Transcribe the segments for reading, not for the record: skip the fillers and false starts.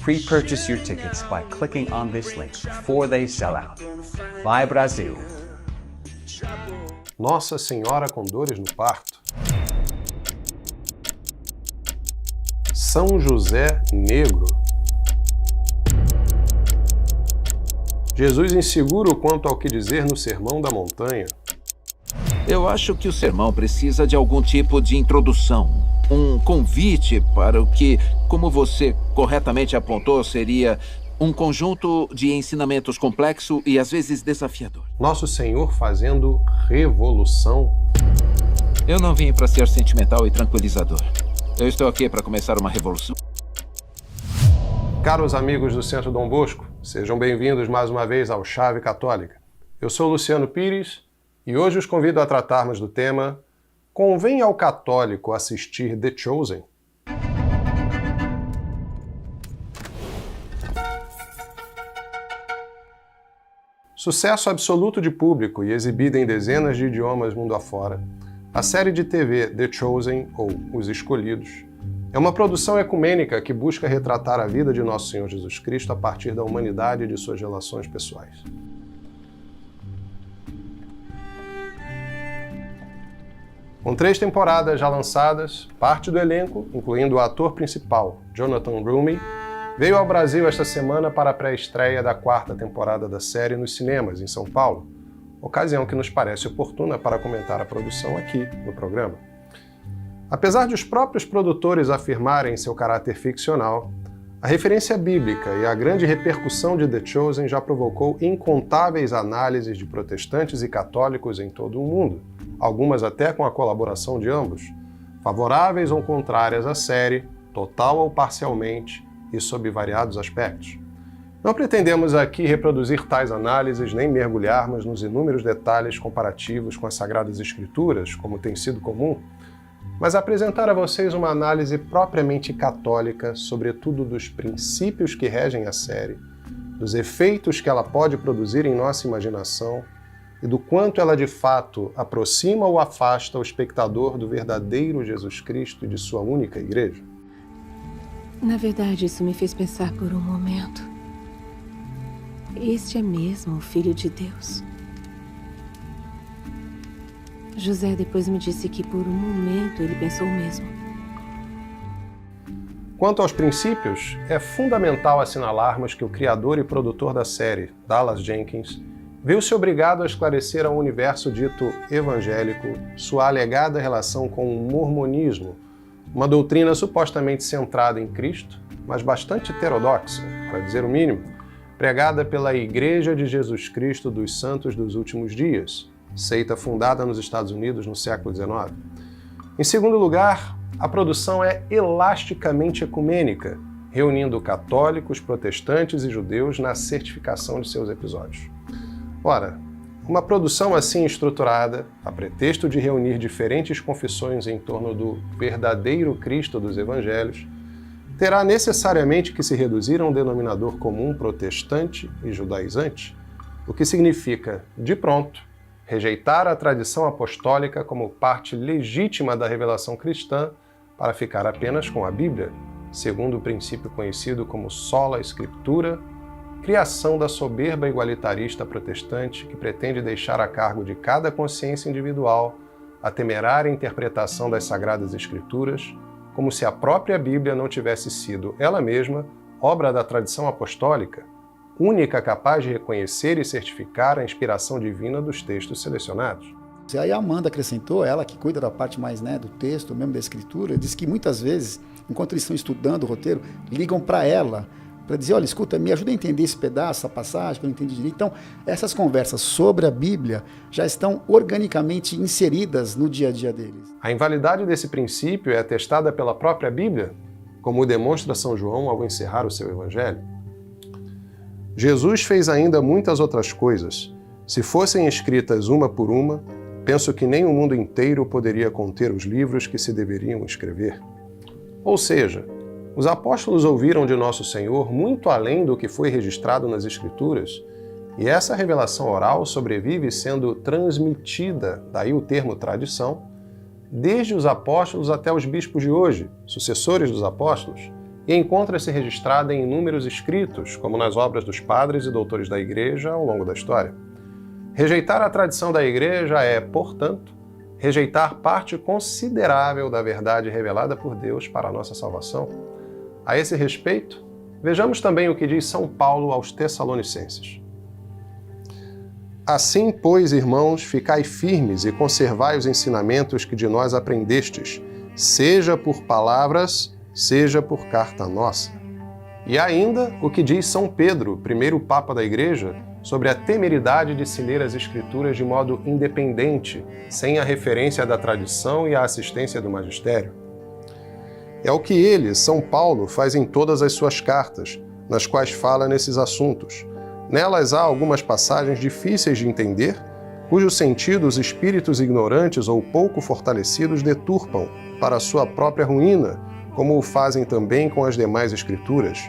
Pre-purchase your tickets by clicking on this link before they sell out. Vai Brasil! Nossa Senhora com dores no parto. São José Negro. Jesus inseguro quanto ao que dizer no Sermão da Montanha. Eu acho que o sermão precisa de algum tipo de introdução, um convite para o que, como você corretamente apontou, seria um conjunto de ensinamentos complexo e às vezes desafiador. Nosso Senhor fazendo revolução. Eu não vim para ser sentimental e tranquilizador. Eu estou aqui para começar uma revolução. Caros amigos do Centro Dom Bosco, sejam bem-vindos mais uma vez ao Chave Católica. Eu sou Luciano Pires e hoje os convido a tratarmos do tema Convém ao católico assistir The Chosen? Sucesso absoluto de público e exibida em dezenas de idiomas mundo afora, a série de TV The Chosen, ou Os Escolhidos, é uma produção ecumênica que busca retratar a vida de Nosso Senhor Jesus Cristo a partir da humanidade e de suas relações pessoais. Com 3 temporadas já lançadas, parte do elenco, incluindo o ator principal, Jonathan Roumie, veio ao Brasil esta semana para a pré-estreia da 4ª temporada da série nos cinemas, em São Paulo, ocasião que nos parece oportuna para comentar a produção aqui no programa. Apesar de os próprios produtores afirmarem seu caráter ficcional, a referência bíblica e a grande repercussão de The Chosen já provocou incontáveis análises de protestantes e católicos em todo o mundo, algumas até com a colaboração de ambos, favoráveis ou contrárias à série, total ou parcialmente, e sob variados aspectos. Não pretendemos aqui reproduzir tais análises nem mergulharmos nos inúmeros detalhes comparativos com as Sagradas Escrituras, como tem sido comum, mas apresentar a vocês uma análise propriamente católica, sobretudo dos princípios que regem a série, dos efeitos que ela pode produzir em nossa imaginação e do quanto ela de fato aproxima ou afasta o espectador do verdadeiro Jesus Cristo e de sua única igreja. Na verdade, isso me fez pensar por um momento. Este é mesmo o Filho de Deus. José depois me disse que por um momento ele pensou o mesmo. Quanto aos princípios, é fundamental assinalarmos que o criador e produtor da série, Dallas Jenkins, viu-se obrigado a esclarecer ao universo dito evangélico sua alegada relação com o mormonismo, uma doutrina supostamente centrada em Cristo, mas bastante heterodoxa, para dizer o mínimo, pregada pela Igreja de Jesus Cristo dos Santos dos Últimos Dias, seita fundada nos Estados Unidos no século XIX. Em segundo lugar, a produção é elasticamente ecumênica, reunindo católicos, protestantes e judeus na certificação de seus episódios. Ora, uma produção assim estruturada, a pretexto de reunir diferentes confissões em torno do verdadeiro Cristo dos Evangelhos, terá necessariamente que se reduzir a um denominador comum protestante e judaizante, o que significa, de pronto, rejeitar a tradição apostólica como parte legítima da revelação cristã para ficar apenas com a Bíblia, segundo o princípio conhecido como sola scriptura, criação da soberba igualitarista protestante que pretende deixar a cargo de cada consciência individual a temerária interpretação das Sagradas Escrituras, como se a própria Bíblia não tivesse sido, ela mesma, obra da tradição apostólica, única capaz de reconhecer e certificar a inspiração divina dos textos selecionados. E aí a Amanda acrescentou, ela que cuida da parte mais do texto, mesmo da escritura, diz que muitas vezes, enquanto eles estão estudando o roteiro, ligam para ela, para dizer, olha, escuta, me ajuda a entender esse pedaço, essa passagem, que eu não entendi direito. Então, essas conversas sobre a Bíblia já estão organicamente inseridas no dia a dia deles. A invalidade desse princípio é atestada pela própria Bíblia, como demonstra São João ao encerrar o seu Evangelho. Jesus fez ainda muitas outras coisas. Se fossem escritas uma por uma, penso que nem o mundo inteiro poderia conter os livros que se deveriam escrever. Ou seja, os apóstolos ouviram de Nosso Senhor muito além do que foi registrado nas Escrituras, e essa revelação oral sobrevive sendo transmitida, daí o termo tradição, desde os apóstolos até os bispos de hoje, sucessores dos apóstolos, e encontra-se registrada em inúmeros escritos, como nas obras dos padres e doutores da Igreja ao longo da história. Rejeitar a tradição da Igreja é, portanto, rejeitar parte considerável da verdade revelada por Deus para a nossa salvação. A esse respeito, vejamos também o que diz São Paulo aos Tessalonicenses. Assim, pois, irmãos, ficai firmes e conservai os ensinamentos que de nós aprendestes, seja por palavras, seja por carta nossa. E ainda o que diz São Pedro, primeiro Papa da Igreja, sobre a temeridade de se ler as Escrituras de modo independente, sem a referência da tradição e a assistência do magistério. É o que ele, São Paulo, faz em todas as suas cartas, nas quais fala nesses assuntos. Nelas há algumas passagens difíceis de entender, cujo sentido os espíritos ignorantes ou pouco fortalecidos deturpam para a sua própria ruína, como o fazem também com as demais Escrituras.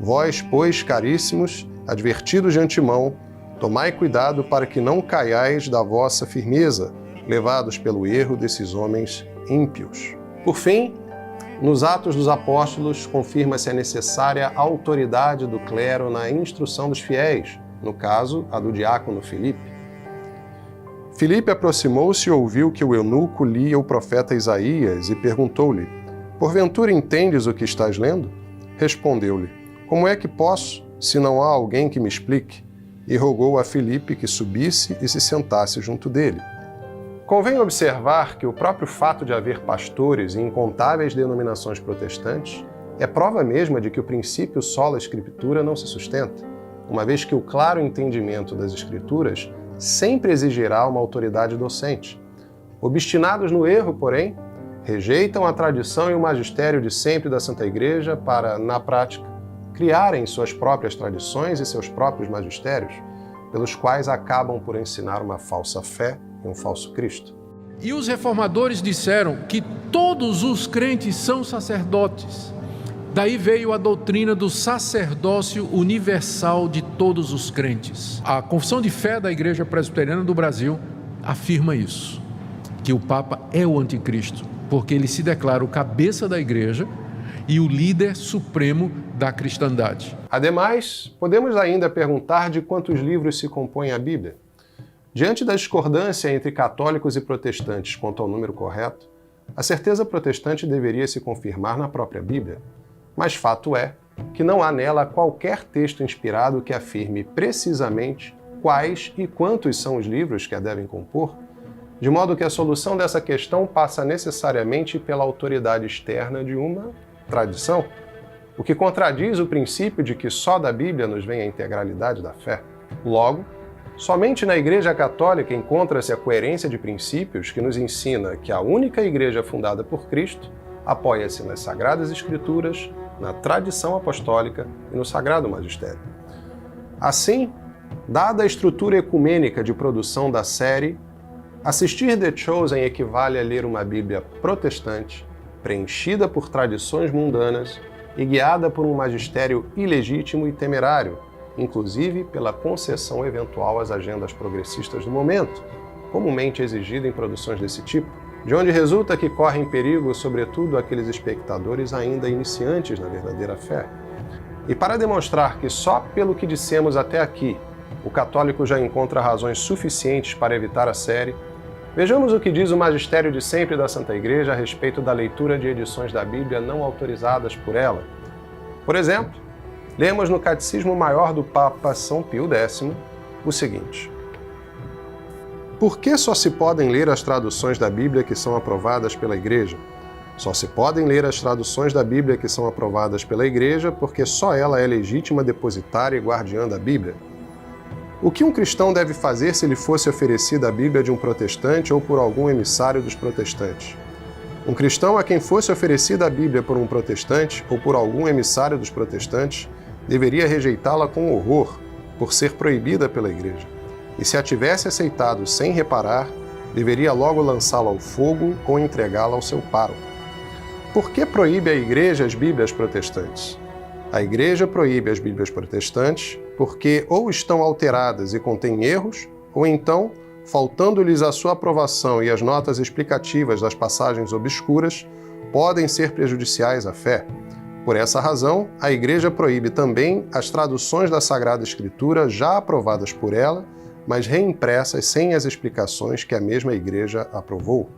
Vós, pois, caríssimos, advertidos de antemão, tomai cuidado para que não caiais da vossa firmeza, levados pelo erro desses homens ímpios. Por fim, nos Atos dos Apóstolos, confirma-se a necessária autoridade do clero na instrução dos fiéis, no caso, a do diácono Filipe. Filipe aproximou-se e ouviu que o eunuco lia o profeta Isaías e perguntou-lhe: porventura entendes o que estás lendo? Respondeu-lhe: como é que posso, se não há alguém que me explique? E rogou a Filipe que subisse e se sentasse junto dele. Convém observar que o próprio fato de haver pastores em incontáveis denominações protestantes é prova mesma de que o princípio sola Escritura não se sustenta, uma vez que o claro entendimento das Escrituras sempre exigirá uma autoridade docente. Obstinados no erro, porém, rejeitam a tradição e o magistério de sempre da Santa Igreja para, na prática, criarem suas próprias tradições e seus próprios magistérios, pelos quais acabam por ensinar uma falsa fé e um falso Cristo. E os reformadores disseram que todos os crentes são sacerdotes. Daí veio a doutrina do sacerdócio universal de todos os crentes. A Confissão de Fé da Igreja Presbiteriana do Brasil afirma isso, que o Papa é o anticristo, porque ele se declara o cabeça da Igreja e o líder supremo da cristandade. Ademais, podemos ainda perguntar de quantos livros se compõe a Bíblia. Diante da discordância entre católicos e protestantes quanto ao número correto, a certeza protestante deveria se confirmar na própria Bíblia. Mas fato é que não há nela qualquer texto inspirado que afirme precisamente quais e quantos são os livros que a devem compor, de modo que a solução dessa questão passa necessariamente pela autoridade externa de uma tradição, o que contradiz o princípio de que só da Bíblia nos vem a integralidade da fé. Logo, somente na Igreja Católica encontra-se a coerência de princípios que nos ensina que a única Igreja fundada por Cristo apoia-se nas Sagradas Escrituras, na tradição apostólica e no Sagrado Magistério. Assim, dada a estrutura ecumênica de produção da série, assistir The Chosen equivale a ler uma Bíblia protestante, preenchida por tradições mundanas e guiada por um magistério ilegítimo e temerário, inclusive pela concessão eventual às agendas progressistas do momento, comumente exigida em produções desse tipo, de onde resulta que correm perigo, sobretudo, aqueles espectadores ainda iniciantes na verdadeira fé. E para demonstrar que só pelo que dissemos até aqui o católico já encontra razões suficientes para evitar a série, vejamos o que diz o magistério de sempre da Santa Igreja a respeito da leitura de edições da Bíblia não autorizadas por ela. Por exemplo, lemos no Catecismo Maior do Papa São Pio X o seguinte: por que só se podem ler as traduções da Bíblia que são aprovadas pela Igreja? Só se podem ler as traduções da Bíblia que são aprovadas pela Igreja porque só ela é legítima depositária e guardiã da Bíblia. O que um cristão deve fazer se lhe fosse oferecida a Bíblia de um protestante ou por algum emissário dos protestantes? Um cristão a quem fosse oferecida a Bíblia por um protestante ou por algum emissário dos protestantes deveria rejeitá-la com horror, por ser proibida pela Igreja. E se a tivesse aceitado sem reparar, deveria logo lançá-la ao fogo ou entregá-la ao seu pároco. Por que proíbe a Igreja as Bíblias protestantes? A Igreja proíbe as Bíblias protestantes porque ou estão alteradas e contêm erros, ou então, faltando-lhes a sua aprovação e as notas explicativas das passagens obscuras, podem ser prejudiciais à fé. Por essa razão, a Igreja proíbe também as traduções da Sagrada Escritura já aprovadas por ela, mas reimpressas sem as explicações que a mesma Igreja aprovou.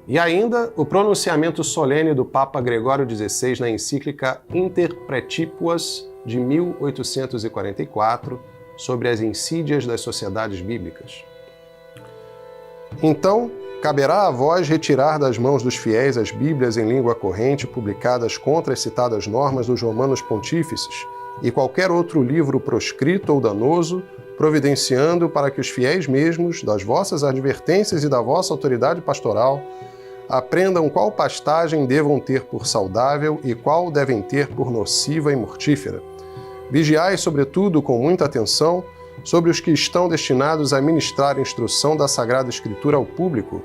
E ainda o pronunciamento solene do Papa Gregório XVI na encíclica Interpretipuas, de 1844, sobre as insídias das sociedades bíblicas. Então, caberá a vós retirar das mãos dos fiéis as Bíblias em língua corrente publicadas contra as citadas normas dos Romanos Pontífices e qualquer outro livro proscrito ou danoso, providenciando para que os fiéis mesmos, das vossas advertências e da vossa autoridade pastoral, aprendam qual pastagem devam ter por saudável e qual devem ter por nociva e mortífera. Vigiai, sobretudo, com muita atenção, sobre os que estão destinados a ministrar instrução da Sagrada Escritura ao público,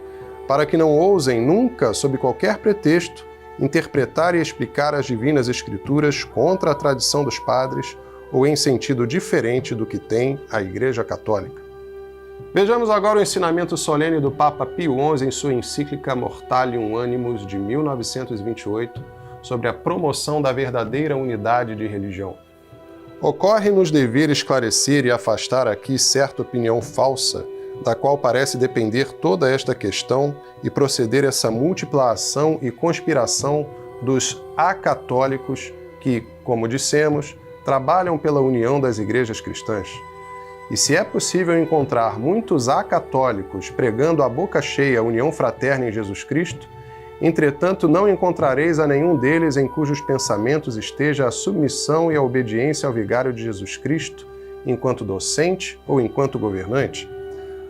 para que não ousem nunca, sob qualquer pretexto, interpretar e explicar as divinas Escrituras contra a tradição dos padres ou em sentido diferente do que tem a Igreja Católica. Vejamos agora o ensinamento solene do Papa Pio XI em sua encíclica Mortalium Animus, de 1928, sobre a promoção da verdadeira unidade de religião. Ocorre-nos dever esclarecer e afastar aqui certa opinião falsa, da qual parece depender toda esta questão e proceder essa múltipla ação e conspiração dos acatólicos que, como dissemos, trabalham pela união das igrejas cristãs. E se é possível encontrar muitos acatólicos pregando a boca cheia a união fraterna em Jesus Cristo, entretanto não encontrareis a nenhum deles em cujos pensamentos esteja a submissão e a obediência ao vigário de Jesus Cristo, enquanto docente ou enquanto governante.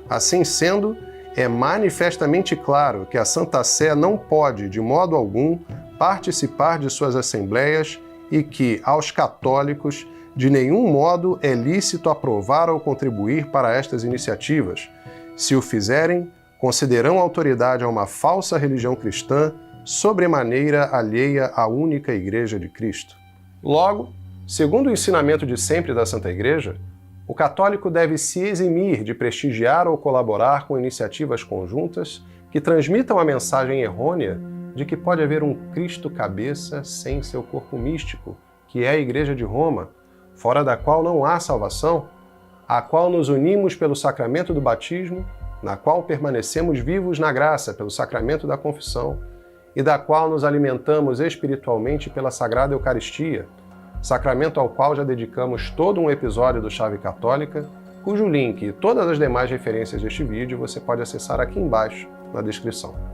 Assim sendo, é manifestamente claro que a Santa Sé não pode, de modo algum, participar de suas assembleias e que, aos católicos, de nenhum modo é lícito aprovar ou contribuir para estas iniciativas. Se o fizerem, considerarão autoridade a uma falsa religião cristã, sobremaneira alheia à única Igreja de Cristo. Logo, segundo o ensinamento de sempre da Santa Igreja, o católico deve se eximir de prestigiar ou colaborar com iniciativas conjuntas que transmitam a mensagem errônea de que pode haver um Cristo cabeça sem seu corpo místico, que é a Igreja de Roma, fora da qual não há salvação, à qual nos unimos pelo sacramento do batismo, na qual permanecemos vivos na graça pelo sacramento da confissão e da qual nos alimentamos espiritualmente pela Sagrada Eucaristia, sacramento ao qual já dedicamos todo um episódio do Chave Católica, cujo link e todas as demais referências deste vídeo você pode acessar aqui embaixo na descrição.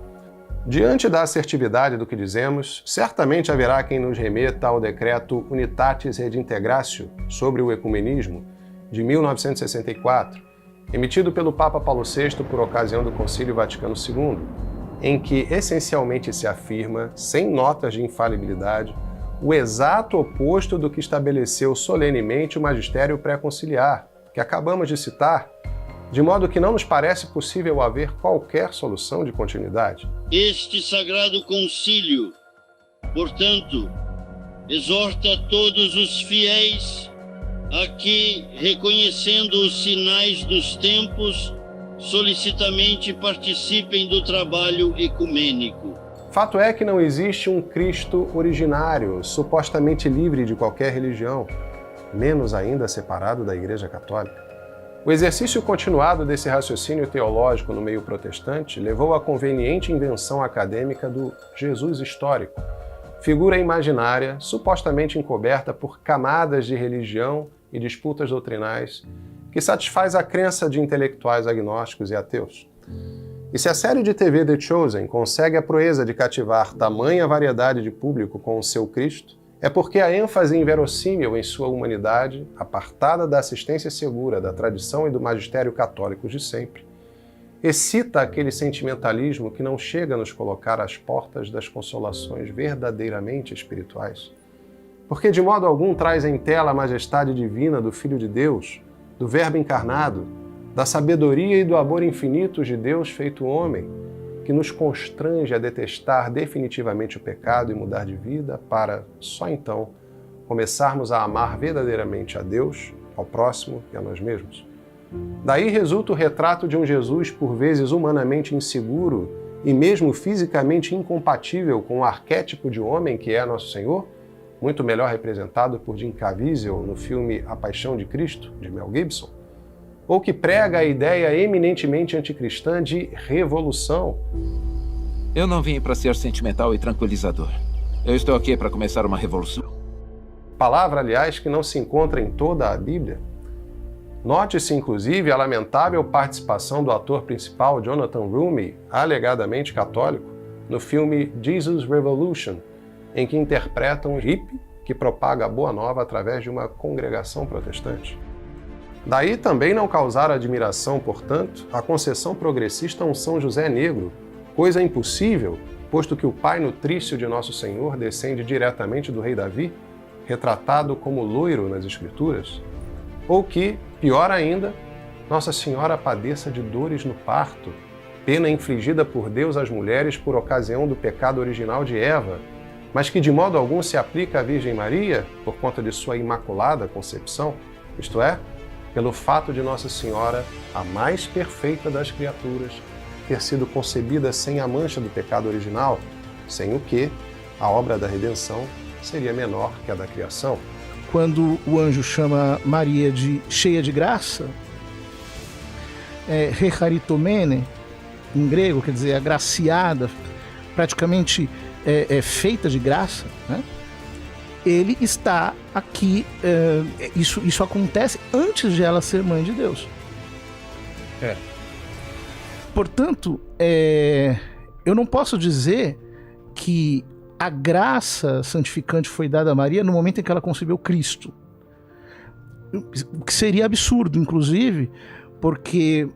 Diante da assertividade do que dizemos, certamente haverá quem nos remeta ao decreto Unitatis Redintegratio sobre o ecumenismo, de 1964, emitido pelo Papa Paulo VI por ocasião do Concílio Vaticano II, em que essencialmente se afirma, sem notas de infalibilidade, o exato oposto do que estabeleceu solenemente o magistério pré-conciliar, que acabamos de citar, de modo que não nos parece possível haver qualquer solução de continuidade. Este Sagrado Concílio, portanto, exorta todos os fiéis a que, reconhecendo os sinais dos tempos, solicitamente participem do trabalho ecumênico. Fato é que não existe um Cristo originário, supostamente livre de qualquer religião, menos ainda separado da Igreja Católica. O exercício continuado desse raciocínio teológico no meio protestante levou à conveniente invenção acadêmica do Jesus histórico, figura imaginária supostamente encoberta por camadas de religião e disputas doutrinais, que satisfaz a crença de intelectuais agnósticos e ateus. E se a série de TV The Chosen consegue a proeza de cativar tamanha variedade de público com o seu Cristo, é porque a ênfase inverossímil em sua humanidade, apartada da assistência segura da tradição e do magistério católico de sempre, excita aquele sentimentalismo que não chega a nos colocar às portas das consolações verdadeiramente espirituais. Porque de modo algum traz em tela a majestade divina do Filho de Deus, do Verbo encarnado, da sabedoria e do amor infinitos de Deus feito homem, que nos constrange a detestar definitivamente o pecado e mudar de vida para, só então, começarmos a amar verdadeiramente a Deus, ao próximo e a nós mesmos. Daí resulta o retrato de um Jesus por vezes humanamente inseguro e mesmo fisicamente incompatível com o arquétipo de homem que é nosso Senhor, muito melhor representado por Jim Caviezel no filme A Paixão de Cristo, de Mel Gibson, ou que prega a ideia eminentemente anticristã de revolução. Eu não vim para ser sentimental e tranquilizador. Eu estou aqui para começar uma revolução. Palavra, aliás, que não se encontra em toda a Bíblia. Note-se, inclusive, a lamentável participação do ator principal, Jonathan Roumie, alegadamente católico, no filme Jesus Revolution, em que interpreta um hippie que propaga a boa nova através de uma congregação protestante. Daí também não causar admiração, portanto, a concessão progressista a um São José negro, coisa impossível, posto que o pai nutrício de Nosso Senhor descende diretamente do rei Davi, retratado como loiro nas Escrituras, ou que, pior ainda, Nossa Senhora padeça de dores no parto, pena infligida por Deus às mulheres por ocasião do pecado original de Eva, mas que de modo algum se aplica à Virgem Maria por conta de sua imaculada concepção, isto é, pelo fato de Nossa Senhora, a mais perfeita das criaturas, ter sido concebida sem a mancha do pecado original, sem o que a obra da redenção seria menor que a da criação. Quando o anjo chama Maria de cheia de graça, recharitomene, em grego, quer dizer, agraciada, praticamente feita de graça, né? Ele está aqui, isso acontece antes de ela ser mãe de Deus. Portanto, eu não posso dizer que a graça santificante foi dada a Maria no momento em que ela concebeu Cristo. O que seria absurdo, inclusive, porque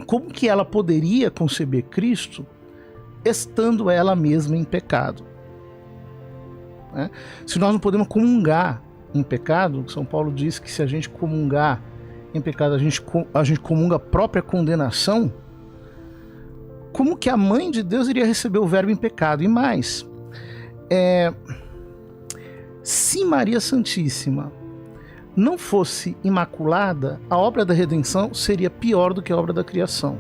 como que ela poderia conceber Cristo estando ela mesma em pecado? Né? Se nós não podemos comungar em pecado, São Paulo diz que se a gente comungar em pecado, a gente comunga a própria condenação, como que a mãe de Deus iria receber o verbo em pecado? E mais, se Maria Santíssima não fosse imaculada, a obra da redenção seria pior do que a obra da criação.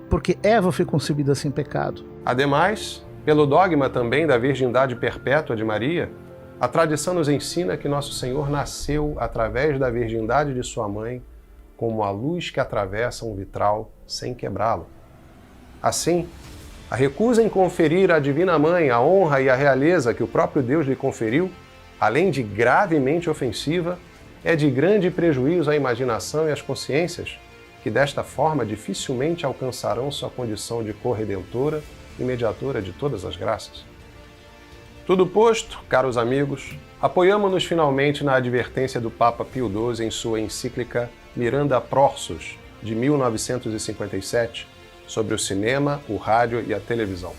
Porque Eva foi concebida sem pecado. Ademais, pelo dogma também da virgindade perpétua de Maria, a tradição nos ensina que Nosso Senhor nasceu através da virgindade de sua mãe, como a luz que atravessa um vitral sem quebrá-lo. Assim, a recusa em conferir à Divina Mãe a honra e a realeza que o próprio Deus lhe conferiu, além de gravemente ofensiva, é de grande prejuízo à imaginação e às consciências, que desta forma dificilmente alcançarão sua condição de corredentora e mediadora de todas as graças. Tudo posto, caros amigos, apoiamo-nos finalmente na advertência do Papa Pio XII em sua encíclica Miranda Prorsus, de 1957, sobre o cinema, o rádio e a televisão.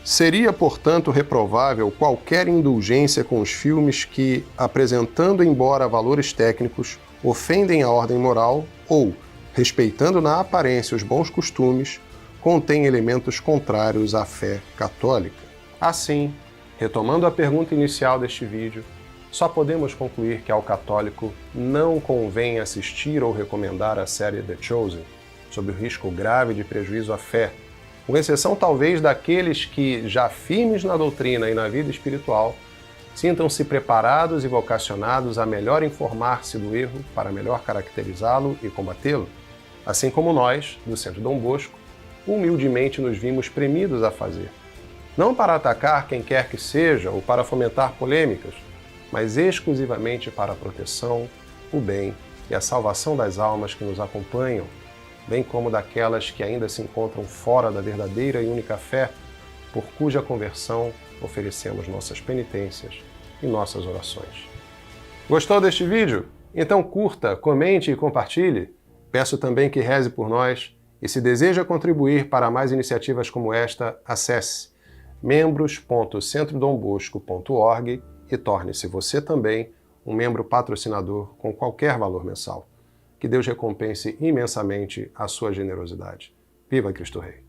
Seria, portanto, reprovável qualquer indulgência com os filmes que, apresentando embora valores técnicos, ofendem a ordem moral ou, respeitando na aparência os bons costumes, contêm elementos contrários à fé católica. Assim, retomando a pergunta inicial deste vídeo, só podemos concluir que ao católico não convém assistir ou recomendar a série The Chosen, sob o risco grave de prejuízo à fé, com exceção talvez daqueles que, já firmes na doutrina e na vida espiritual, sintam-se preparados e vocacionados a melhor informar-se do erro para melhor caracterizá-lo e combatê-lo, assim como nós, do Centro Dom Bosco, humildemente nos vimos premidos a fazer. Não para atacar quem quer que seja ou para fomentar polêmicas, mas exclusivamente para a proteção, o bem e a salvação das almas que nos acompanham, bem como daquelas que ainda se encontram fora da verdadeira e única fé, por cuja conversão oferecemos nossas penitências e nossas orações. Gostou deste vídeo? Então curta, comente e compartilhe. Peço também que reze por nós e, se deseja contribuir para mais iniciativas como esta, acesse membros.centrodombosco.org e torne-se você também um membro patrocinador com qualquer valor mensal. Que Deus recompense imensamente a sua generosidade. Viva Cristo Rei!